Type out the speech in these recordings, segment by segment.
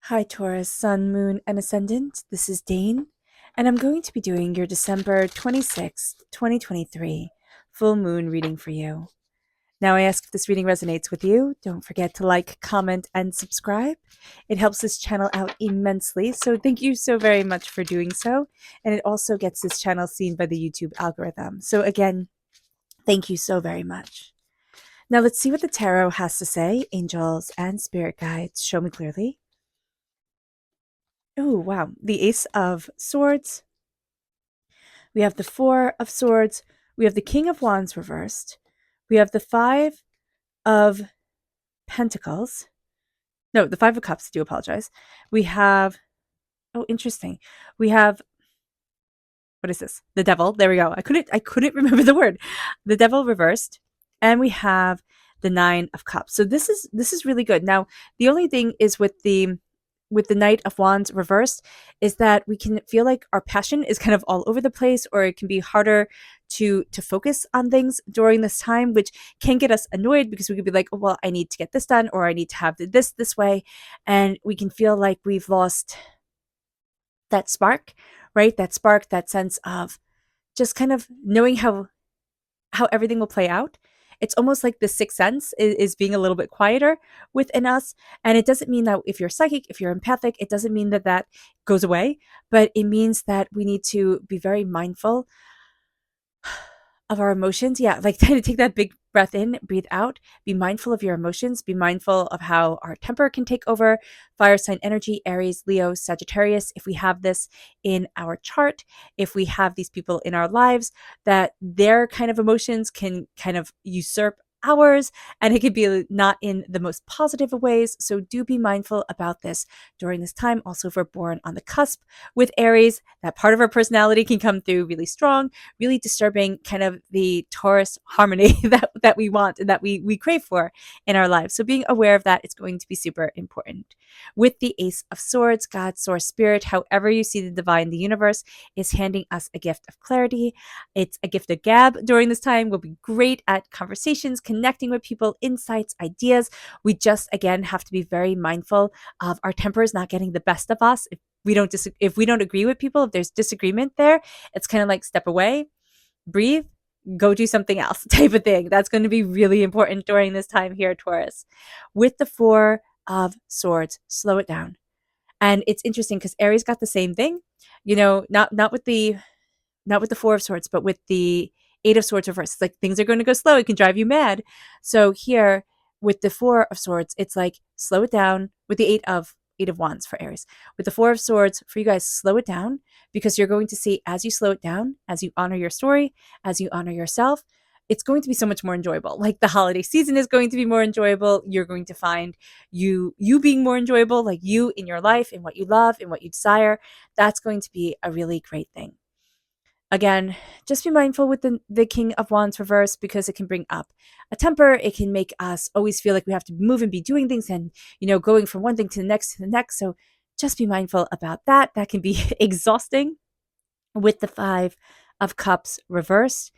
Hi, Taurus, Sun, Moon, and Ascendant. This is Dane, and I'm going to be doing your December 26th, 2023 full moon reading for you. Now, I ask if this reading resonates with you. Don't forget to like, comment, and subscribe. It helps this channel out immensely, so thank you so very much for doing so. And it also gets this channel seen by the YouTube algorithm. So, again, thank you so very much. Now, let's see what the tarot has to say. Angels and spirit guides, show me clearly. Oh, wow. The Ace of Swords. We have the Four of Swords. We have the King of Wands reversed. We have the Five of Pentacles. No, the Five of Cups. I do apologize. We have, oh, interesting. We have, what is this? The Devil. There we go. I couldn't remember the word. The Devil reversed. And we have the Nine of Cups. So this is really good. Now, the only thing is with the Knight of Wands reversed is that we can feel like our passion is kind of all over the place, or it can be harder to focus on things during this time, which can get us annoyed because we could be like, oh, well, I need to get this done, or I need to have this way. And we can feel like we've lost that spark, right? That spark, that sense of just kind of knowing how everything will play out. It's almost like the sixth sense is being a little bit quieter within us. And it doesn't mean that if you're psychic, if you're empathic, it doesn't mean that that goes away, but it means that we need to be very mindful of our emotions. Yeah, like try to take that big breath in, breathe out, be mindful of your emotions, be mindful of how our temper can take over. Fire sign energy, Aries, Leo, Sagittarius. If we have this in our chart, if we have these people in our lives, that their kind of emotions can kind of usurp ours, and it could be not in the most positive of ways. So do be mindful about this during this time. Also, if we're born on the cusp with Aries, that part of our personality can come through really strong, really disturbing kind of the Taurus harmony that we want and that we crave for in our lives. So being aware of that is going to be super important. With the Ace of Swords, God, Source, Spirit, however you see the divine, the universe is handing us a gift of clarity. It's a gift of gab during this time. We'll be great at conversations, connecting with people, insights, ideas. We just, again, have to be very mindful of our tempers not getting the best of us. If we don't agree with people, if there's disagreement there, it's kind of like step away, breathe, go do something else type of thing. That's going to be really important during this time here, Taurus. With the Four of Swords, slow it down. And it's interesting because Aries got the same thing, not with the Four of Swords, but with the Eight of Swords reversed. It's like things are going to go slow. It can drive you mad. So here with the Four of Swords, it's like slow it down. With the Eight of Wands for Aries. With the Four of Swords, for you guys, slow it down, because you're going to see as you slow it down, as you honor your story, as you honor yourself, it's going to be so much more enjoyable. Like the holiday season is going to be more enjoyable. You're going to find you being more enjoyable, like you in your life, in what you love, in what you desire. That's going to be a really great thing. Again, just be mindful with the King of Wands reverse, because it can bring up a temper. It can make us always feel like we have to move and be doing things and, going from one thing to the next to the next. So just be mindful about that. That can be exhausting. With the Five of Cups reversed,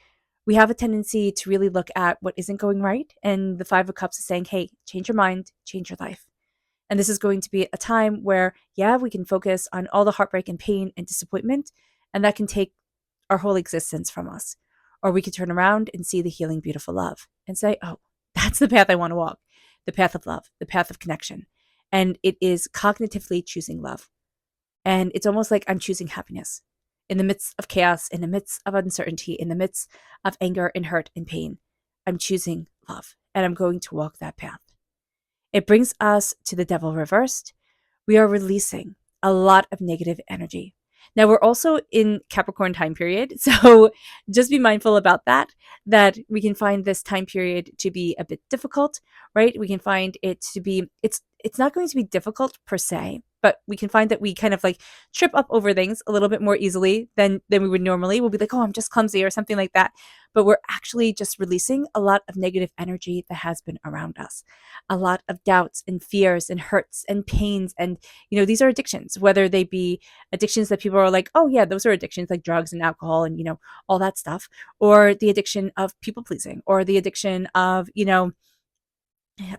we have a tendency to really look at what isn't going right. And the Five of Cups is saying, hey, change your mind, change your life. And this is going to be a time where, yeah, we can focus on all the heartbreak and pain and disappointment, and that can take our whole existence from us. Or we could turn around and see the healing, beautiful love and say, oh, that's the path I want to walk, the path of love, the path of connection. And it is cognitively choosing love. And it's almost like I'm choosing happiness in the midst of chaos, in the midst of uncertainty, in the midst of anger and hurt and pain. I'm choosing love, and I'm going to walk that path. It brings us to the Devil reversed. We are releasing a lot of negative energy. Now, we're also in Capricorn time period, so just be mindful about that we can find this time period to be a bit difficult, right? We can find it to be, it's not going to be difficult per se, but we can find that we kind of like trip up over things a little bit more easily than we would normally. We'll be like, oh, I'm just clumsy or something like that. But we're actually just releasing a lot of negative energy that has been around us, a lot of doubts and fears and hurts and pains. And, these are addictions, whether they be addictions that people are like, oh yeah, those are addictions, like drugs and alcohol and, all that stuff, or the addiction of people pleasing, or the addiction of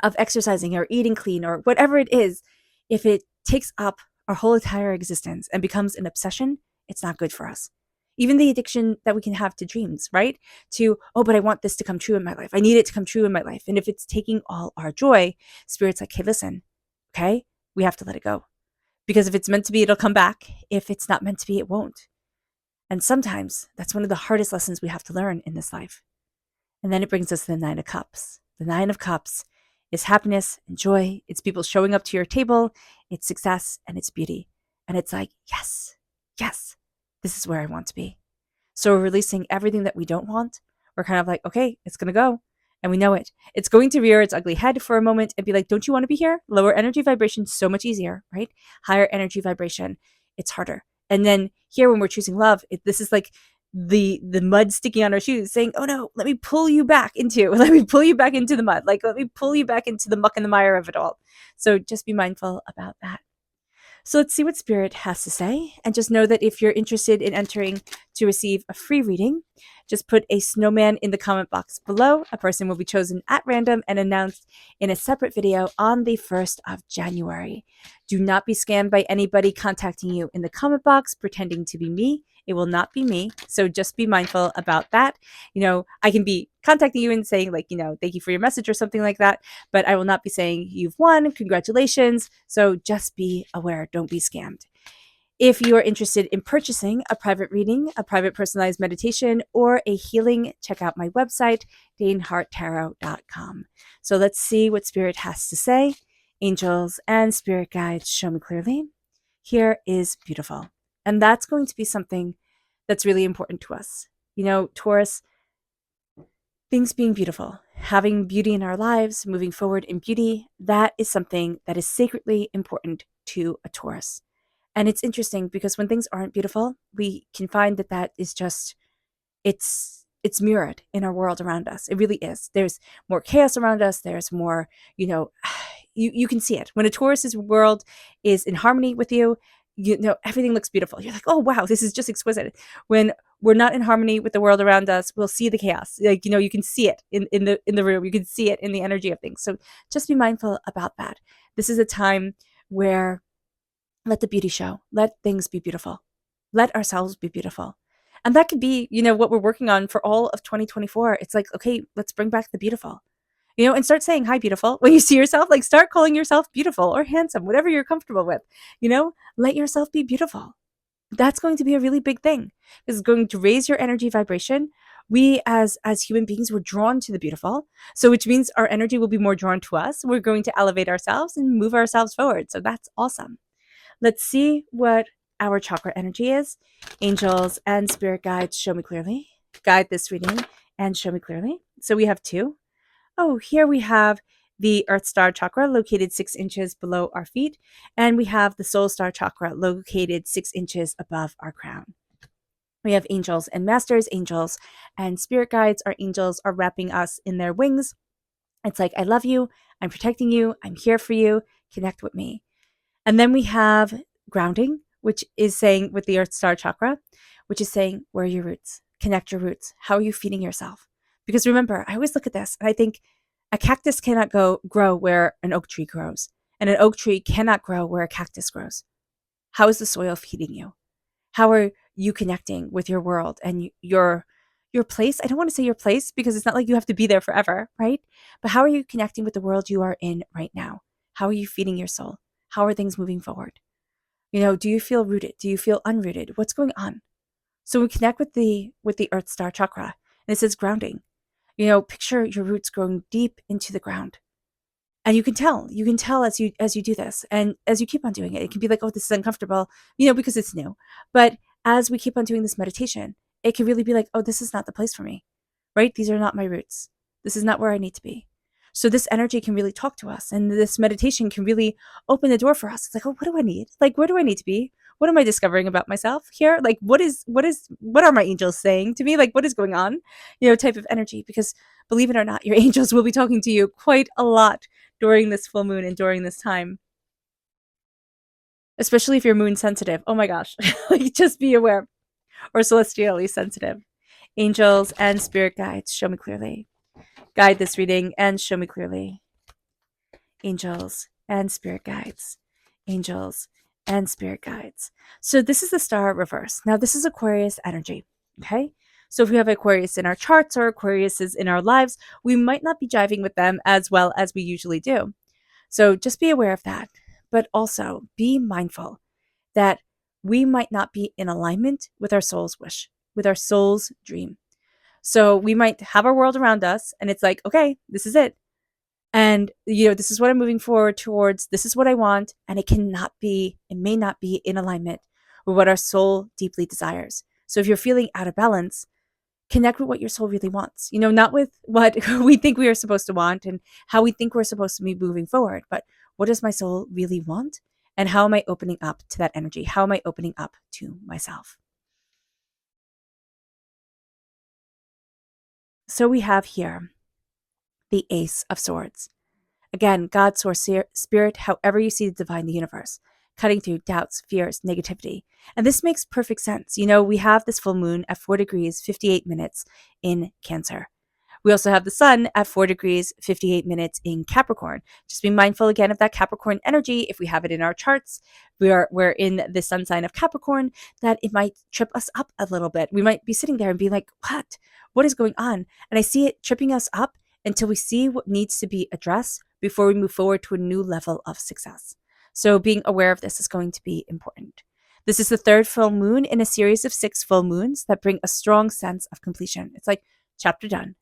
exercising or eating clean, or whatever it is. If it takes up our whole entire existence and becomes an obsession, it's not good for us. Even the addiction that we can have to dreams, right? To, oh, but I want this to come true in my life. I need it to come true in my life. And if it's taking all our joy, Spirit's like, hey, listen, okay, we have to let it go. Because if it's meant to be, it'll come back. If it's not meant to be, it won't. And sometimes that's one of the hardest lessons we have to learn in this life. And then it brings us to the Nine of Cups. The Nine of Cups is happiness and joy. It's people showing up to your table. It's success and it's beauty. And it's like, yes, yes, this is where I want to be. So we're releasing everything that we don't want. We're kind of like, okay, it's going to go. And we know it. It's going to rear its ugly head for a moment and be like, don't you want to be here? Lower energy vibration, so much easier, right? Higher energy vibration, it's harder. And then here, when we're choosing love, this is like the mud sticking on our shoes saying, oh no, let me pull you back into the mud. Like, let me pull you back into the muck and the mire of it all. So just be mindful about that. So let's see what Spirit has to say. And just know that if you're interested in entering to receive a free reading, just put a snowman in the comment box below. A person will be chosen at random and announced in a separate video on the 1st of January. Do not be scammed by anybody contacting you in the comment box pretending to be me. It will not be me. So just be mindful about that. I can be contacting you and saying like, thank you for your message or something like that, but I will not be saying you've won, congratulations. So just be aware, don't be scammed. If you are interested in purchasing a private reading, a private personalized meditation, or a healing, check out my website, daneharttarot.com. So let's see what Spirit has to say. Angels and spirit guides, show me clearly. Here is beautiful. And that's going to be something that's really important to us. Taurus, things being beautiful, having beauty in our lives, moving forward in beauty, that is something that is sacredly important to a Taurus. And it's interesting because when things aren't beautiful, we can find that is just, it's mirrored in our world around us. It really is. There's more chaos around us. There's more, you can see it. When a Taurus's world is in harmony with you, everything looks beautiful. You're like, oh, wow, this is just exquisite. When we're not in harmony with the world around us, we'll see the chaos. Like, you can see it in the room. You can see it in the energy of things. So just be mindful about that. This is a time where let the beauty show. Let things be beautiful. Let ourselves be beautiful. And that could be, what we're working on for all of 2024. It's like, okay, let's bring back the beautiful. And start saying, hi, beautiful. When you see yourself, like start calling yourself beautiful or handsome, whatever you're comfortable with, let yourself be beautiful. That's going to be a really big thing. It's going to raise your energy vibration. We as human beings, we're drawn to the beautiful. So which means our energy will be more drawn to us. We're going to elevate ourselves and move ourselves forward. So that's awesome. Let's see what our chakra energy is. Angels and spirit guides, show me clearly. Guide this reading and show me clearly. So we have two. Oh, here we have the Earth Star Chakra located 6 inches below our feet, and we have the Soul Star Chakra located 6 inches above our crown. We have angels and masters, angels and spirit guides. Our angels are wrapping us in their wings. It's like, I love you, I'm protecting you, I'm here for you, connect with me. And then we have grounding, which is saying with the Earth Star Chakra, which is saying, where are your roots? Connect your roots. How are you feeding yourself? Because remember, I always look at this and I think a cactus cannot grow where an oak tree grows, and an oak tree cannot grow where a cactus grows. How is the soil feeding you? How are you connecting with your world and your place? I don't want to say your place because it's not like you have to be there forever, right? But how are you connecting with the world you are in right now? How are you feeding your soul? How are things moving forward? Do you feel rooted? Do you feel unrooted? What's going on? So we connect with the Earth Star Chakra, and it says grounding. Picture your roots growing deep into the ground. And you can tell as you do this, and as you keep on doing it, it can be like, oh, this is uncomfortable, because it's new. But as we keep on doing this meditation, it can really be like, oh, this is not the place for me, right? These are not my roots. This is not where I need to be. So this energy can really talk to us, and this meditation can really open the door for us. It's like, oh, what do I need? Like, where do I need to be? What am I discovering about myself here? Like, what are my angels saying to me? Like, what is going on? Type of energy. Because believe it or not, your angels will be talking to you quite a lot during this full moon and during this time. Especially if you're moon sensitive. Oh my gosh. Like, just be aware. Or celestially sensitive. Angels and spirit guides, show me clearly. Guide this reading and show me clearly. Angels and spirit guides. angels, and spirit guides. So this is the star reverse. Now this is Aquarius energy, okay? So if we have Aquarius in our charts or Aquarius is in our lives, we might not be jiving with them as well as we usually do. So just be aware of that, but also be mindful that we might not be in alignment with our soul's wish, with our soul's dream. So we might have our world around us and it's like, okay, this is it. And, this is what I'm moving forward towards. This is what I want. And it may not be in alignment with what our soul deeply desires. So if you're feeling out of balance, connect with what your soul really wants, not with what we think we are supposed to want and how we think we're supposed to be moving forward, but what does my soul really want? And how am I opening up to that energy? How am I opening up to myself? So we have here the Ace of Swords. Again, God, source, spirit, however you see the divine, the universe, cutting through doubts, fears, negativity. And this makes perfect sense. We have this full moon at 4 degrees, 58 minutes in Cancer. We also have the sun at 4 degrees, 58 minutes in Capricorn. Just be mindful again of that Capricorn energy. If we have it in our charts, we're in the sun sign of Capricorn, that it might trip us up a little bit. We might be sitting there and be like, what is going on? And I see it tripping us up until we see what needs to be addressed before we move forward to a new level of success. So being aware of this is going to be important. This is the third full moon in a series of 6 full moons that bring a strong sense of completion. It's like, chapter done.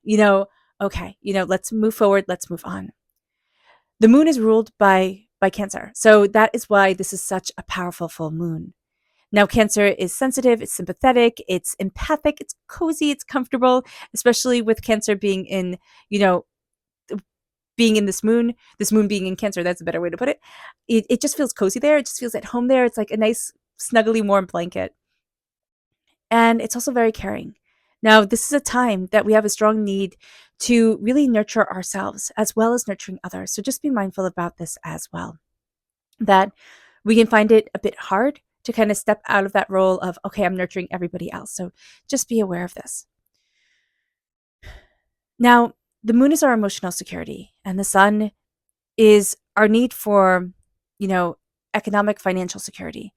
Okay, let's move forward, let's move on. The moon is ruled by Cancer. So that is why this is such a powerful full moon. Now, Cancer is sensitive, it's sympathetic, it's empathic, it's cozy, it's comfortable, especially with Cancer being in, this moon being in Cancer. That's a better way to put it. It just feels cozy there. It just feels at home there. It's like a nice, snuggly, warm blanket. And it's also very caring. Now, this is a time that we have a strong need to really nurture ourselves as well as nurturing others. So just be mindful about this as well. That we can find it a bit hard to kind of step out of that role of, okay, I'm nurturing everybody else. So just be aware of this. Now, the moon is our emotional security, and the sun is our need for, economic, financial security.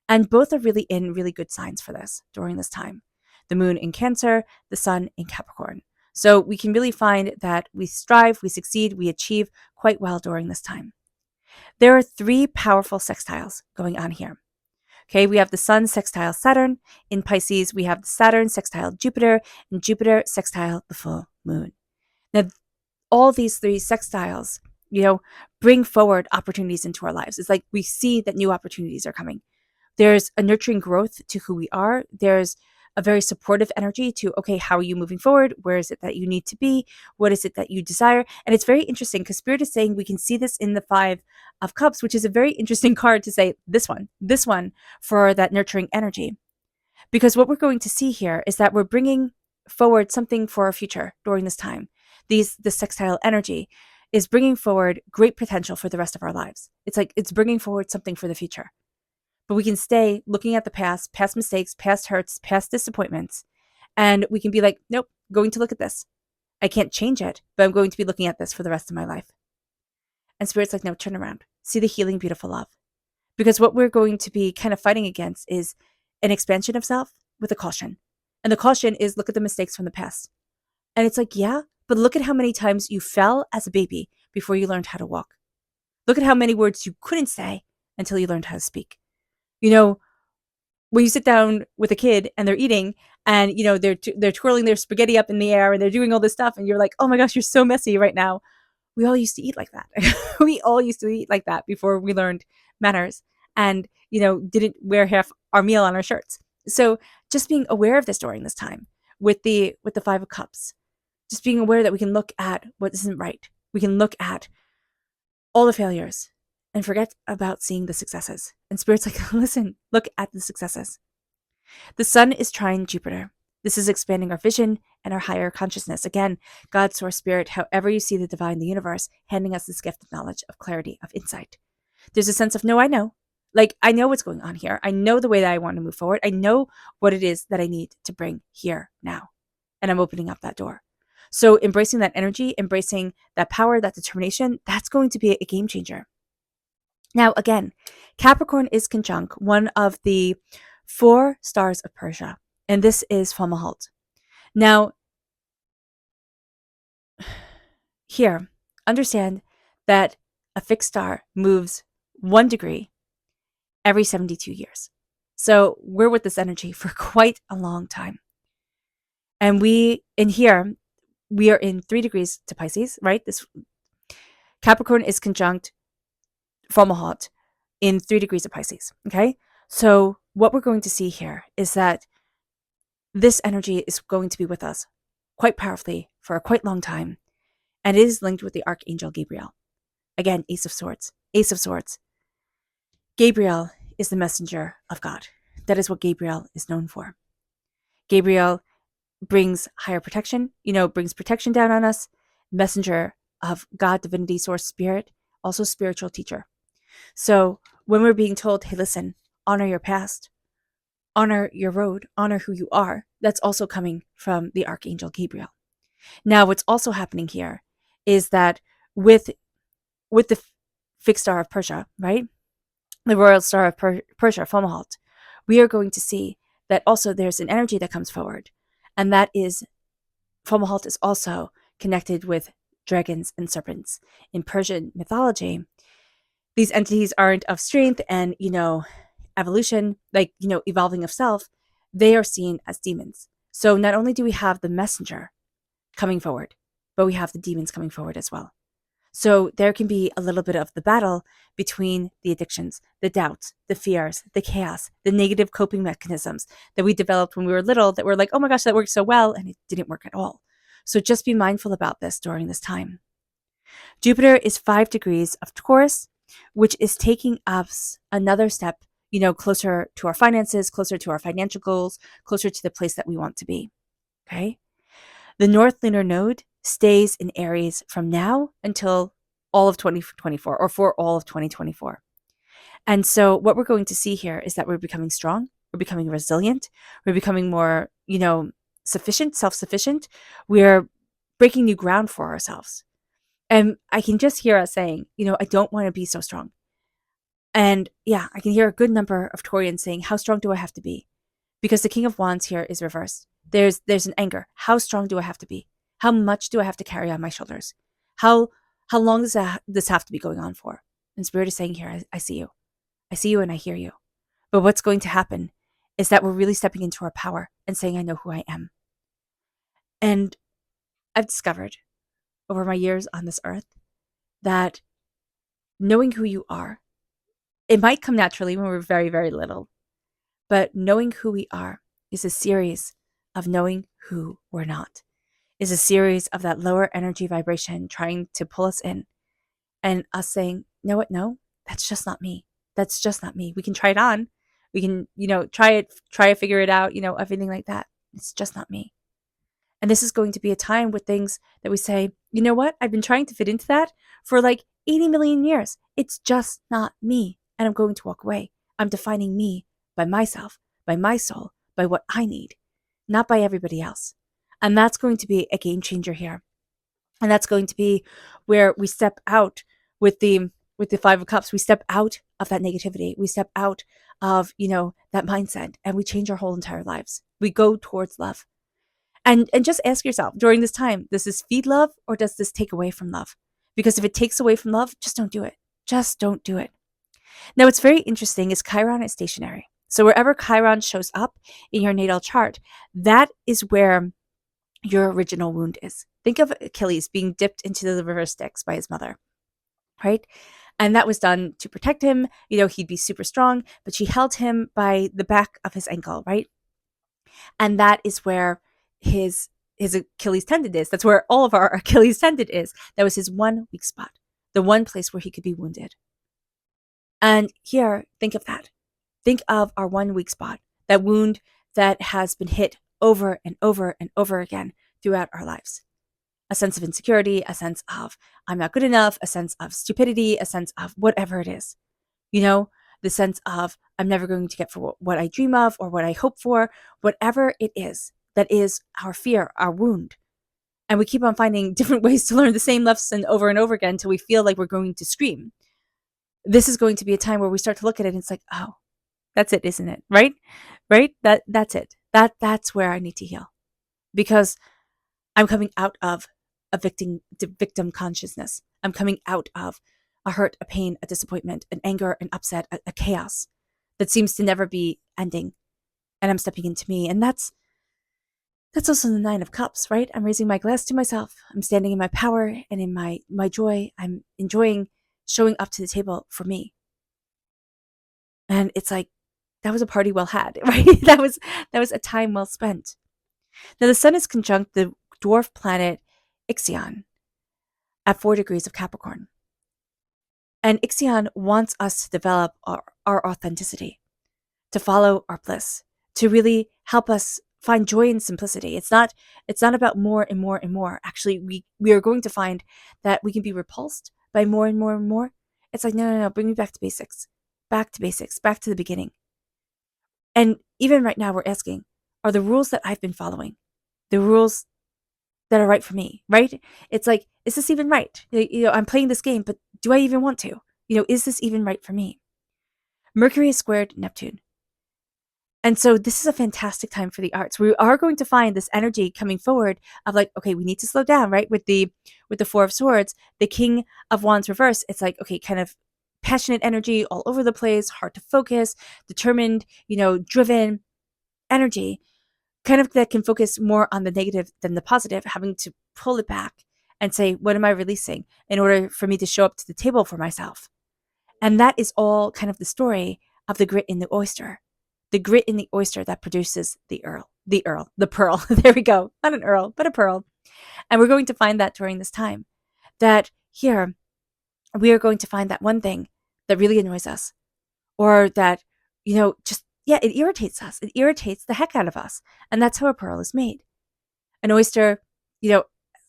And both are really in really good signs for this during this time. The moon in Cancer, the sun in Capricorn. So we can really find that we strive, we succeed, we achieve quite well during this time. There are 3 powerful sextiles going on here. Okay, we have the sun sextile Saturn. In Pisces, we have the Saturn sextile Jupiter, and Jupiter sextile the full moon. Now, all these 3 sextiles, bring forward opportunities into our lives. It's like we see that new opportunities are coming. There's a nurturing growth to who we are. There's a very supportive energy to, okay, how are you moving forward? Where is it that you need to be? What is it that you desire? And it's very interesting because Spirit is saying we can see this in the 5 of Cups, which is a very interesting card to say this one for that nurturing energy. Because what we're going to see here is that we're bringing forward something for our future during this time. This sextile energy is bringing forward great potential for the rest of our lives. It's like it's bringing forward something for the future. But we can stay looking at the past mistakes, past hurts, past disappointments, and we can be like, nope, going to look at this. I can't change it, but I'm going to be looking at this for the rest of my life. And Spirit's like, no, turn around. See the healing, beautiful love. Because what we're going to be kind of fighting against is an expansion of self with a caution. And the caution is look at the mistakes from the past. And it's like, yeah, but look at how many times you fell as a baby before you learned how to walk. Look at how many words you couldn't say until you learned how to speak. When you sit down with a kid and they're eating and, they're twirling their spaghetti up in the air and they're doing all this stuff and you're like, oh my gosh, you're so messy right now. We all used to eat like that. We all used to eat like that before we learned manners and, didn't wear half our meal on our shirts. So just being aware of this during this time with the 5 of Cups, just being aware that we can look at what isn't right. We can look at all the failures and forget about seeing the successes. And Spirit's like, listen, look at the successes. The sun is trine Jupiter. This is expanding our vision and our higher consciousness. Again, God, source, spirit, however you see the divine, the universe, handing us this gift of knowledge, of clarity, of insight. There's a sense of, no, I know. Like, I know what's going on here. I know the way that I want to move forward. I know what it is that I need to bring here now. And I'm opening up that door. So embracing that energy, embracing that power, that determination, that's going to be a game changer. Now, again, Capricorn is conjunct one of the 4 stars of Persia, and this is Fomalhaut. Now, here, understand that a fixed star moves 1 degree every 72 years. So we're with this energy for quite a long time. And here, we are in 3 degrees to Pisces, right? This Capricorn is conjunct Fomalhaut in 3 degrees of Pisces, okay? So what we're going to see here is that this energy is going to be with us quite powerfully for a quite long time, and it is linked with the Archangel Gabriel. Again, Ace of Swords. Ace of Swords. Gabriel is the messenger of God. That is what Gabriel is known for. Gabriel brings higher protection, brings protection down on us. Messenger of God, divinity, source, spirit, also spiritual teacher. So when we're being told, hey, listen, honor your past, honor your road, honor who you are, that's also coming from the Archangel Gabriel. Now, what's also happening here is that with the fixed star of Persia, right? The royal star of Persia, Fomalhaut, we are going to see that also there's an energy that comes forward. And that is, Fomalhaut is also connected with dragons and serpents. In Persian mythology, these entities aren't of strength and, evolution, evolving of self. They are seen as demons. So not only do we have the messenger coming forward, but we have the demons coming forward as well. So there can be a little bit of the battle between the addictions, the doubts, the fears, the chaos, the negative coping mechanisms that we developed when we were little that were like, oh my gosh, that worked so well, and it didn't work at all. So just be mindful about this during this time. Jupiter is 5 degrees of Taurus, which is taking us another step, closer to our finances, closer to our financial goals, closer to the place that we want to be. Okay? The North Lunar Node stays in Aries from now until all of 2024, or for all of 2024. And so what we're going to see here is that we're becoming strong, we're becoming resilient, we're becoming more, sufficient, self-sufficient. We're breaking new ground for ourselves. And I can just hear us saying, I don't want to be so strong. And yeah, I can hear a good number of Taurians saying, how strong do I have to be? Because the King of Wands here is reversed. There's an anger. How strong do I have to be? How much do I have to carry on my shoulders? How long does this have to be going on for? And Spirit is saying here, I see you. I see you and I hear you. But what's going to happen is that we're really stepping into our power and saying, I know who I am. And I've discovered over my years on this earth that knowing who you are, it might come naturally when we're very, very little. But knowing who we are is a series of knowing who we're not, is a series of that lower energy vibration trying to pull us in and us saying, know what? No, that's just not me. That's just not me. We can try it on. We can, try it, figure it out, everything like that. It's just not me. And this is going to be a time with things that we say, you know what? I've been trying to fit into that for like 80 million years. It's just not me. And I'm going to walk away. I'm defining me by myself, by my soul, by what I need, not by everybody else. And that's going to be a game changer here. And that's going to be where we step out with the 5 of Cups. We step out of that negativity. We step out of, that mindset, and we change our whole entire lives. We go towards love. And just ask yourself during this time, does this feed love or does this take away from love? Because if it takes away from love, just don't do it. Just don't do it. Now, what's very interesting is Chiron is stationary. So wherever Chiron shows up in your natal chart, that is where your original wound is. Think of Achilles being dipped into the river Styx by his mother, right? And that was done to protect him. He'd be super strong, but she held him by the back of his ankle, right? And that is where his Achilles tendon is. That's where all of our Achilles tendon is. That was his one weak spot, the one place where he could be wounded. And here, think of that. Think of our one weak spot, that wound that has been hit over and over and over again throughout our lives. A sense of insecurity, a sense of I'm not good enough, a sense of stupidity, a sense of whatever it is. The sense of I'm never going to get for what I dream of or what I hope for, whatever it is, that is our fear, our wound. And we keep on finding different ways to learn the same lesson over and over again until we feel like we're going to scream. this is going to be a time where we start to look at it and it's like, oh, that's it, isn't it? Right? That's it. That's where I need to heal. Because I'm coming out of a victim consciousness. I'm coming out of a hurt, a pain, a disappointment, an anger, an upset, a chaos that seems to never be ending. And I'm stepping into me. And that's also the Nine of Cups, right? I'm raising my glass to myself. I'm standing in my power and in my joy. I'm enjoying showing up to the table for me. And it's like, that was a party well had, right? That was a time well spent. Now the sun is conjunct the dwarf planet Ixion at 4 degrees of Capricorn. And Ixion wants us to develop our authenticity, to follow our bliss, to really help us find joy in simplicity. It's not about more and more and more. Actually, we are going to find that we can be repulsed by more and more and more. It's like, no, bring me back to basics. Back to basics, back to the beginning. And even right now we're asking, are the rules that I've been following the rules that are right for me, right? It's like, is this even right? I'm playing this game, but do I even want to? Is this even right for me? Mercury is squared Neptune. And so this is a fantastic time for the arts. We are going to find this energy coming forward of like, okay, we need to slow down, right? With the Four of Swords, the King of Wands reverse, it's like, okay, kind of passionate energy all over the place, hard to focus, determined, driven energy, kind of that can focus more on the negative than the positive, having to pull it back and say, what am I releasing in order for me to show up to the table for myself? And that is all kind of the story of the grit in the oyster. The grit in the oyster that produces the pearl. There we go. Not an earl, but a pearl. And we're going to find that during this time. That here, we are going to find that one thing that really annoys us, or that, it irritates us. It irritates the heck out of us. And that's how a pearl is made. An oyster,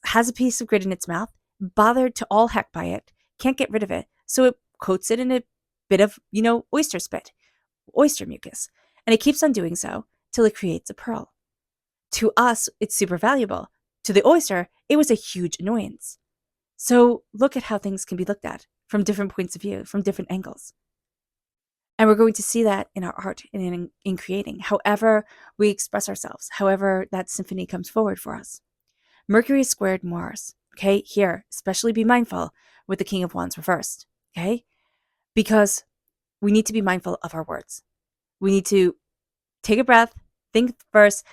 has a piece of grit in its mouth, bothered to all heck by it, can't get rid of it. So it coats it in a bit of, oyster spit, oyster mucus. And it keeps on doing so till it creates a pearl. To us, it's super valuable. To the oyster, it was a huge annoyance. So look at how things can be looked at from different points of view, from different angles. And we're going to see that in our art and in creating, however we express ourselves, however that symphony comes forward for us. Mercury squared Mars. Okay, here, especially be mindful with the King of Wands reversed. Okay, because we need to be mindful of our words. We need to take a breath, think first.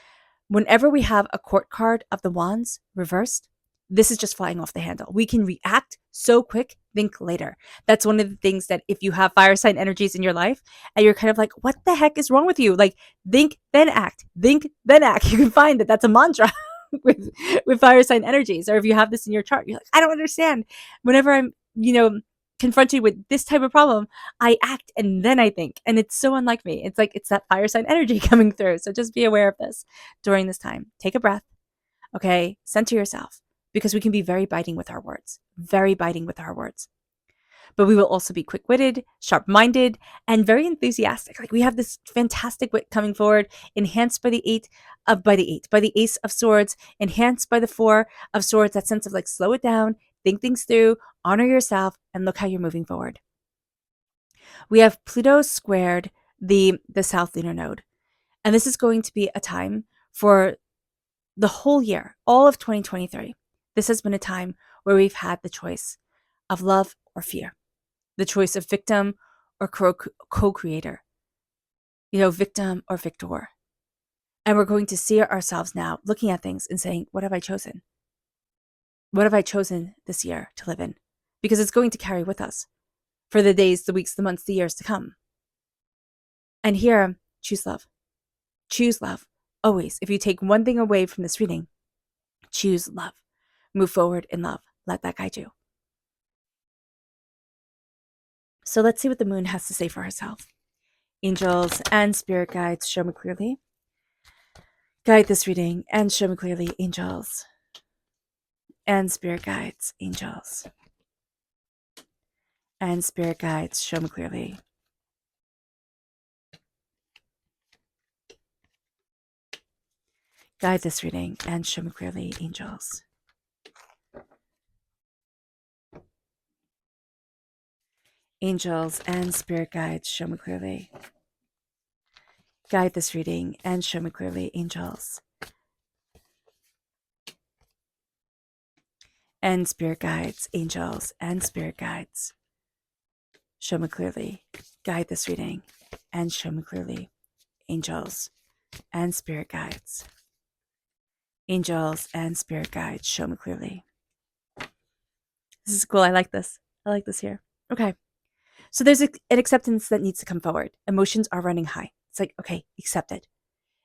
Whenever we have a court card of the Wands reversed, this is just flying off the handle. We can react so quick, think later. That's one of the things that if you have fire sign energies in your life and you're kind of like, what the heck is wrong with you? Like, think, then act. Think, then act. You can find that that's a mantra with fire sign energies. Or if you have this in your chart, you're like, I don't understand. Whenever I'm, confronted with this type of problem, I act and then I think. And it's so unlike me. It's like, it's that fire sign energy coming through. So just be aware of this during this time. Take a breath. Okay. Center yourself, because we can be very biting with our words, But we will also be quick-witted, sharp-minded, and very enthusiastic. Like, we have this fantastic wit coming forward, enhanced by the Ace of Swords, enhanced by the Four of Swords, that sense of like, slow it down, think things through, honor yourself, and look how you're moving forward. We have Pluto squared the South Lunar Node. And this is going to be a time for the whole year, all of 2023. This has been a time where we've had the choice of love or fear, the choice of victim or co-creator, victim or victor. And we're going to see ourselves now looking at things and saying, what have I chosen? What have I chosen this year to live in? Because it's going to carry with us for the days, the weeks, the months, the years to come. And here, choose love. Choose love. Always. If you take one thing away from this reading, choose love. Move forward in love. Let that guide you. So let's see what the moon has to say for herself. Angels and spirit guides, show me clearly. Guide this reading and show me clearly, angels and spirit guides, angels and spirit guides, show me clearly. Guide this reading and show me clearly, angels. Angels and spirit guides, show me clearly. Guide this reading and show me clearly, angels. And spirit guides, angels and spirit guides. Show me clearly. Guide this reading and show me clearly, angels and spirit guides. Angels and spirit guides, show me clearly. This is cool. I like this. I like this here. Okay. So there's an acceptance that needs to come forward. Emotions are running high. It's like, okay, accept it.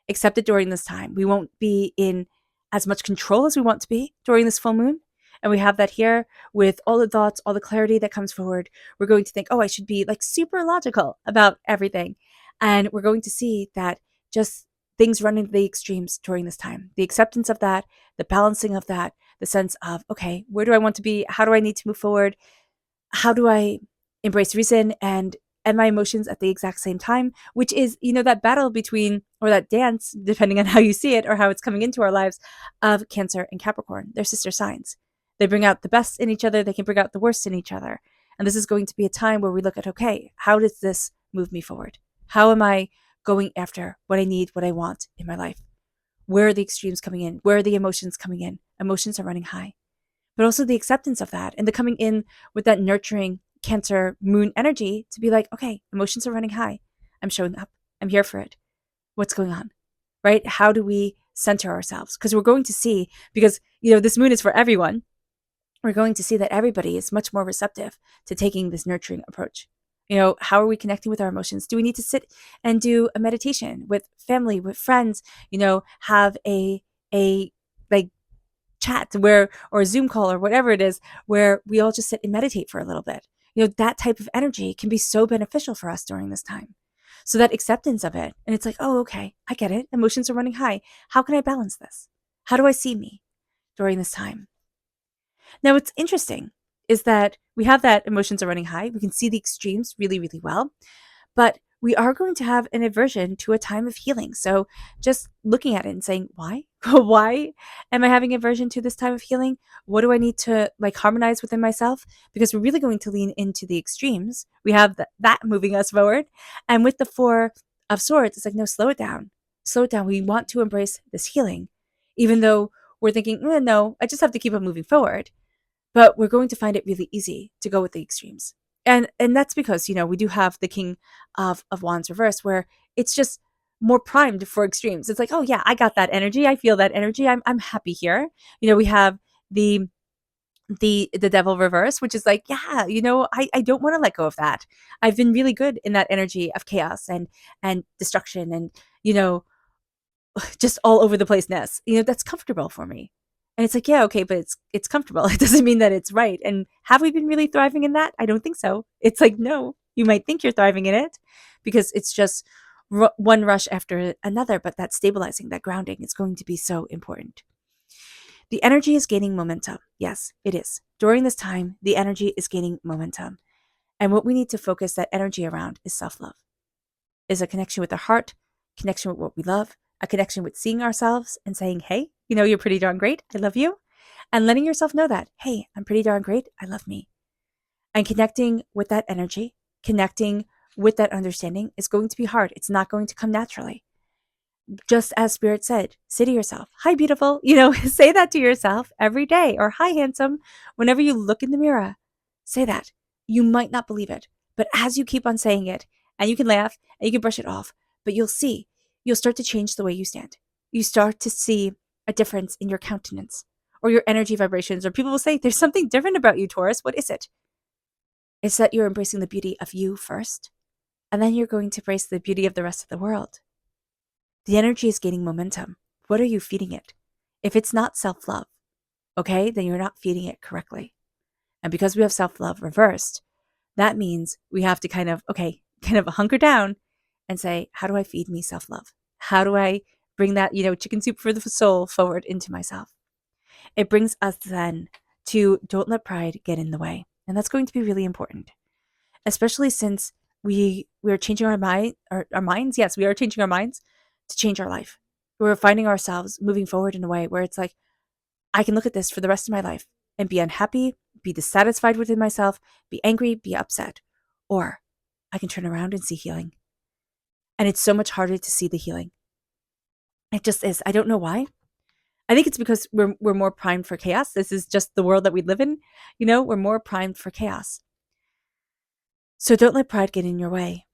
Accept it during this time. We won't be in as much control as we want to be during this full moon. And we have that here with all the thoughts, all the clarity that comes forward. We're going to think, oh, I should be like super logical about everything. And we're going to see that just things run into the extremes during this time. The acceptance of that, the balancing of that, the sense of, okay, where do I want to be? How do I need to move forward? How do I embrace reason and my emotions at the exact same time, which is, that battle between, or that dance, depending on how you see it or how it's coming into our lives, of Cancer and Capricorn. They're sister signs. They bring out the best in each other. They can bring out the worst in each other. And this is going to be a time where we look at, okay, how does this move me forward? How am I going after what I need, what I want in my life? Where are the extremes coming in? Where are the emotions coming in? Emotions are running high. But also the acceptance of that and the coming in with that nurturing Cancer moon energy to be like, okay, emotions are running high. I'm showing up. I'm here for it. What's going on? Right? How do we center ourselves? Because we're going to see, because, this moon is for everyone. We're going to see that everybody is much more receptive to taking this nurturing approach. How are we connecting with our emotions? Do we need to sit and do a meditation with family, with friends, have a like chat or a Zoom call or whatever it is, where we all just sit and meditate for a little bit. That type of energy can be so beneficial for us during this time. So that acceptance of it, and it's like, oh, okay, I get it. Emotions are running high. How can I balance this? How do I see me during this time? Now, what's interesting is that we have that emotions are running high. We can see the extremes really, really well. But we are going to have an aversion to a time of healing. So just looking at it and saying, why? Why am I having aversion to this time of healing? What do I need to harmonize within myself? Because we're really going to lean into the extremes. We have that moving us forward. And with the Four of Swords, it's like, no, slow it down. Slow it down. We want to embrace this healing, even though we're thinking, no, I just have to keep on moving forward. But we're going to find it really easy to go with the extremes. And that's because, we do have the King of Wands reversed, where it's just more primed for extremes. It's like, oh yeah, I got that energy. I feel that energy. I'm happy here. We have the Devil reverse, which is like, yeah, I don't want to let go of that. I've been really good in that energy of chaos and destruction and, just all over the place-ness. That's comfortable for me. And it's like, yeah, okay, but it's comfortable. It doesn't mean that it's right. And have we been really thriving in that? I don't think so. It's like, no, you might think you're thriving in it because it's just one rush after another, but that stabilizing, that grounding is going to be so important. The energy is gaining momentum. Yes, it is. During this time, the energy is gaining momentum. And what we need to focus that energy around is self-love, is a connection with the heart, connection with what we love, a connection with seeing ourselves and saying, hey, you're pretty darn great. I love you. And letting yourself know that, hey, I'm pretty darn great. I love me. And connecting with that energy, connecting with that understanding is going to be hard. It's not going to come naturally. Just as Spirit said, say to yourself, hi, beautiful. Say that to yourself every day, or hi, handsome. Whenever you look in the mirror, say that. You might not believe it, but as you keep on saying it, and you can laugh and you can brush it off, but you'll start to change the way you stand. You start to see a difference in your countenance or your energy vibrations, or people will say, there's something different about you, Taurus. What is it? It's that you're embracing the beauty of you first, and then you're going to embrace the beauty of the rest of the world. The energy is gaining momentum. What are you feeding it? If it's not self-love, okay, then you're not feeding it correctly. And because we have self-love reversed, that means we have to kind of hunker down and say, how do I feed me self-love? How do I bring that, chicken soup for the soul forward into myself? It brings us then to don't let pride get in the way. And that's going to be really important, especially since we are changing our minds. Yes, we are changing our minds to change our life. We're finding ourselves moving forward in a way where it's like, I can look at this for the rest of my life and be unhappy, be dissatisfied within myself, be angry, be upset. or I can turn around and see healing. And it's so much harder to see the healing. It just is. I don't know why. I think it's because we're more primed for chaos. This is just the world that we live in. We're more primed for chaos. So don't let pride get in your way.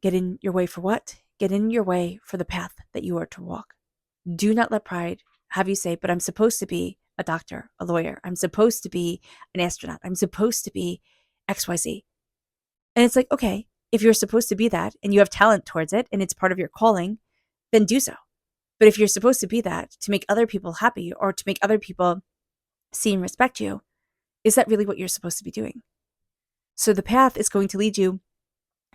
Get in your way for what? Get in your way for the path that you are to walk. Do not let pride have you say, but I'm supposed to be a doctor, a lawyer. I'm supposed to be an astronaut. I'm supposed to be XYZ. And it's like, okay, if you're supposed to be that and you have talent towards it and it's part of your calling, then do so. But if you're supposed to be that to make other people happy or to make other people see and respect you, is that really what you're supposed to be doing? So the path is going to lead you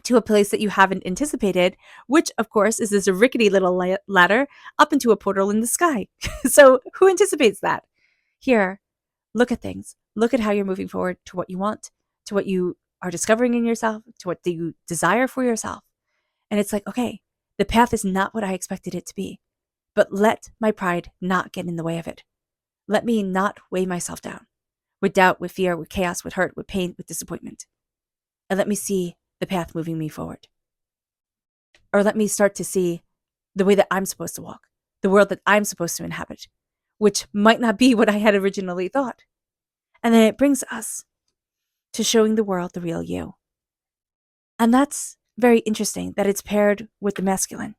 to a place that you haven't anticipated, which of course is this rickety little ladder up into a portal in the sky. So who anticipates that? Here, look at things. Look at how you're moving forward to what you want, to what you are discovering in yourself, to what you desire for yourself. And it's like, okay, the path is not what I expected it to be, but let my pride not get in the way of it. Let me not weigh myself down with doubt, with fear, with chaos, with hurt, with pain, with disappointment. And let me see the path moving me forward. Or let me start to see the way that I'm supposed to walk, the world that I'm supposed to inhabit, which might not be what I had originally thought. And then it brings us to showing the world the real you. And that's very interesting that it's paired with the masculine.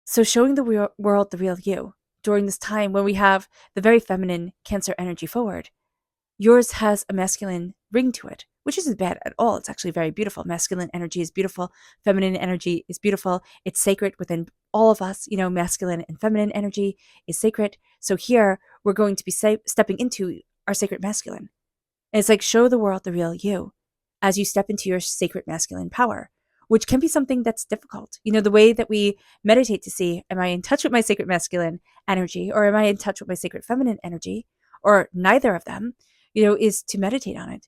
So showing the world the real you during this time when we have the very feminine Cancer energy forward, yours has a masculine ring to it, which isn't bad at all. It's actually very beautiful. Masculine energy is beautiful. Feminine energy is beautiful. It's sacred within all of us. Masculine and feminine energy is sacred. So here we're going to be stepping into our sacred masculine. And it's like, show the world the real you as you step into your sacred masculine power, which can be something that's difficult. The way that we meditate to see, am I in touch with my sacred masculine energy or am I in touch with my sacred feminine energy or neither of them, is to meditate on it,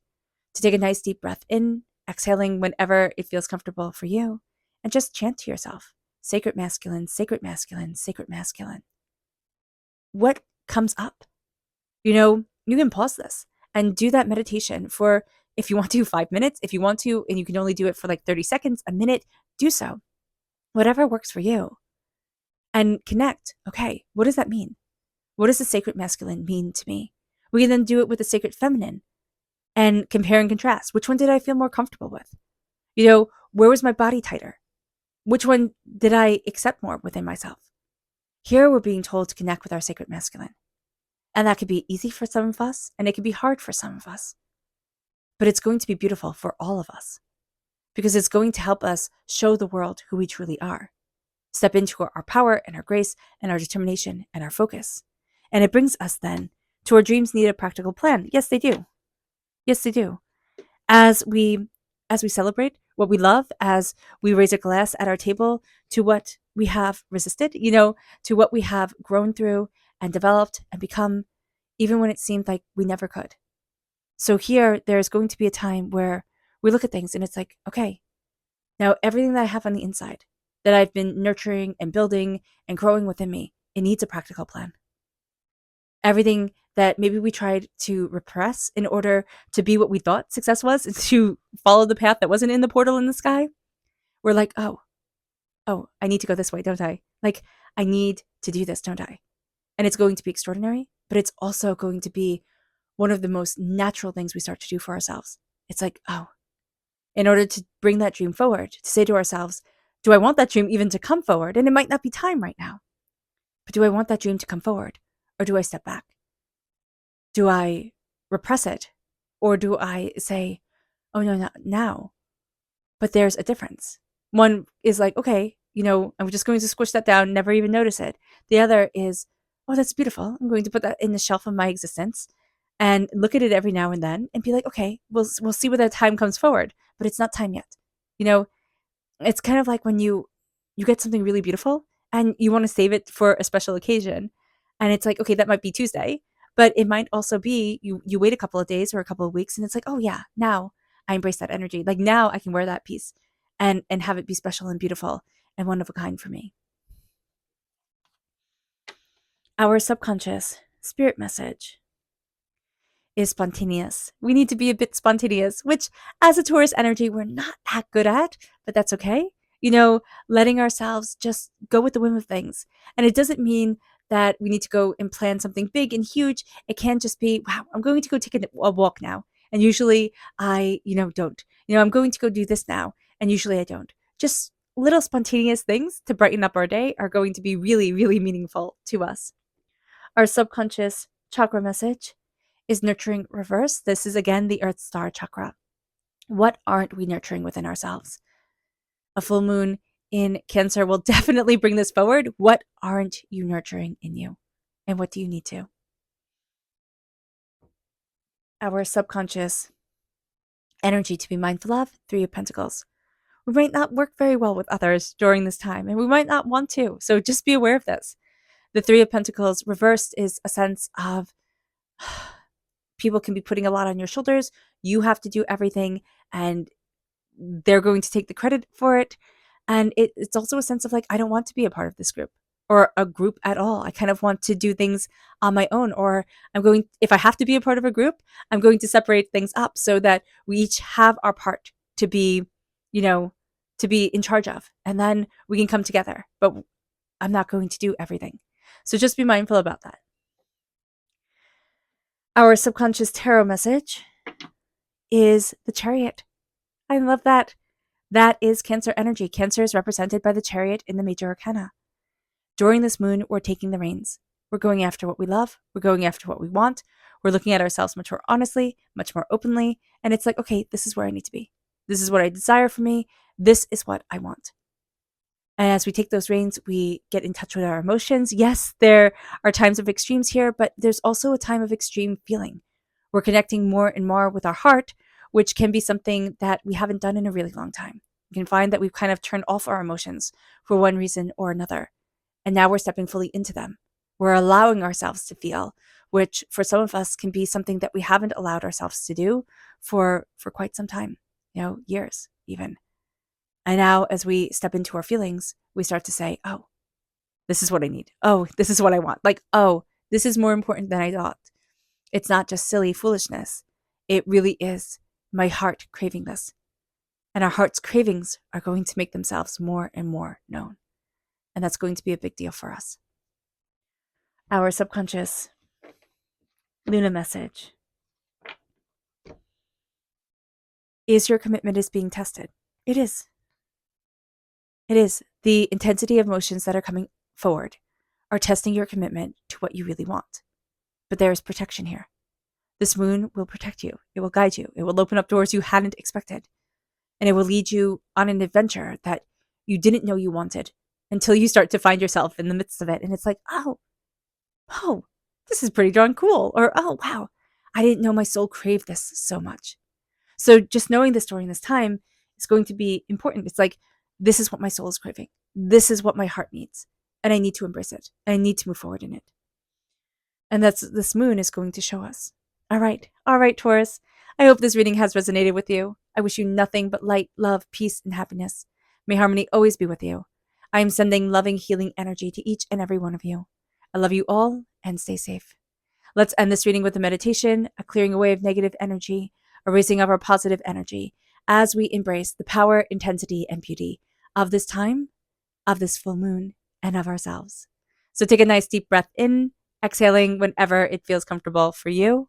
to take a nice deep breath in, exhaling whenever it feels comfortable for you, and just chant to yourself, sacred masculine, sacred masculine, sacred masculine. What comes up? You can pause this and do that meditation for, if you want to, 5 minutes. If you want to, and you can only do it for like 30 seconds, a minute, do so. Whatever works for you. And connect. Okay, what does that mean? What does the sacred masculine mean to me? We can then do it with the sacred feminine and compare and contrast. Which one did I feel more comfortable with? Where was my body tighter? Which one did I accept more within myself? Here we're being told to connect with our sacred masculine. And that could be easy for some of us, and it could be hard for some of us. But it's going to be beautiful for all of us because it's going to help us show the world who we truly are. Step into our power and our grace and our determination and our focus. And it brings us then to our dreams need a practical plan. Yes, they do. Yes, they do. As we celebrate what we love, as we raise a glass at our table to what we have resisted, to what we have grown through and developed and become, even when it seemed like we never could. So here, there's going to be a time where we look at things and it's like, okay, now everything that I have on the inside that I've been nurturing and building and growing within me, it needs a practical plan. Everything that maybe we tried to repress in order to be what we thought success was, to follow the path that wasn't in the portal in the sky, we're like, oh, I need to go this way, don't I? Like, I need to do this, don't I? And it's going to be extraordinary, but it's also going to be one of the most natural things we start to do for ourselves. It's like, oh, in order to bring that dream forward, to say to ourselves, do I want that dream even to come forward? And it might not be time right now, but do I want that dream to come forward? Or do I step back? Do I repress it? Or do I say, oh, no, not now? But there's a difference. One is like, okay, I'm just going to squish that down, never even notice it. The other is, oh, that's beautiful. I'm going to put that in the shelf of my existence and look at it every now and then and be like, okay, we'll see when that time comes forward, but it's not time yet. It's kind of like when you get something really beautiful and you want to save it for a special occasion. And it's like, okay, that might be Tuesday, but it might also be you wait a couple of days or a couple of weeks and it's like, oh yeah, now I embrace that energy. Like now I can wear that piece and have it be special and beautiful and one of a kind for me. Our subconscious spirit message is spontaneous. We need to be a bit spontaneous, which as a Taurus energy, we're not that good at, but that's okay. Letting ourselves just go with the whim of things. And it doesn't mean that we need to go and plan something big and huge. It can just be, wow, I'm going to go take a walk now. And usually I, don't. I'm going to go do this now. And usually I don't. Just little spontaneous things to brighten up our day are going to be really, really meaningful to us. Our subconscious chakra message is nurturing reverse. This is again the Earth Star chakra. What aren't we nurturing within ourselves? A full moon in Cancer will definitely bring this forward. What aren't you nurturing in you? And what do you need to? Our subconscious energy to be mindful of, Three of Pentacles. We might not work very well with others during this time, and we might not want to. So just be aware of this. The Three of Pentacles reversed is a sense of people can be putting a lot on your shoulders. You have to do everything, and they're going to take the credit for it. And it's also a sense of like, I don't want to be a part of this group or a group at all. I kind of want to do things on my own, or if I have to be a part of a group, I'm going to separate things up so that we each have our part to be, to be in charge of. And then we can come together, but I'm not going to do everything. So just be mindful about that. Our subconscious tarot message is the Chariot. I love that. That is Cancer energy. Cancer is represented by the Chariot in the major arcana. During this moon, we're taking the reins. We're going after what we love. We're going after what we want. We're looking at ourselves much more honestly, much more openly. And it's like, okay, this is where I need to be. This is what I desire for me. This is what I want. And as we take those reins, we get in touch with our emotions. Yes, there are times of extremes here, but there's also a time of extreme feeling. We're connecting more and more with our heart, which can be something that we haven't done in a really long time. We can find that we've kind of turned off our emotions for one reason or another. And now we're stepping fully into them. We're allowing ourselves to feel, which for some of us can be something that we haven't allowed ourselves to do for quite some time, years even. And now as we step into our feelings, we start to say, oh, this is what I need. Oh, this is what I want. Like, oh, this is more important than I thought. It's not just silly foolishness. It really is my heart craving this. And our heart's cravings are going to make themselves more and more known. And that's going to be a big deal for us. Our subconscious Luna message is your commitment is being tested. It is. It is. The intensity of emotions that are coming forward are testing your commitment to what you really want. But there is protection here. This moon will protect you. It will guide you. It will open up doors you hadn't expected. And it will lead you on an adventure that you didn't know you wanted until you start to find yourself in the midst of it. And it's like, oh, this is pretty darn cool. Or, oh, wow, I didn't know my soul craved this so much. So just knowing this during this time is going to be important. It's like, this is what my soul is craving. This is what my heart needs. And I need to embrace it. And I need to move forward in it. And this moon is going to show us. All right, Taurus. I hope this reading has resonated with you. I wish you nothing but light, love, peace, and happiness. May harmony always be with you. I am sending loving, healing energy to each and every one of you. I love you all and stay safe. Let's end this reading with a meditation, a clearing away of negative energy, a raising of our positive energy as we embrace the power, intensity, and beauty of this time, of this full moon, and of ourselves. So take a nice deep breath in, exhaling whenever it feels comfortable for you.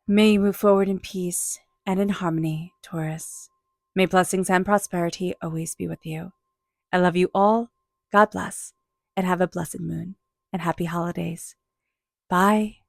May you move forward in peace and in harmony, Taurus. May blessings and prosperity always be with you. I love you all. God bless, and have a blessed moon, and happy holidays. Bye.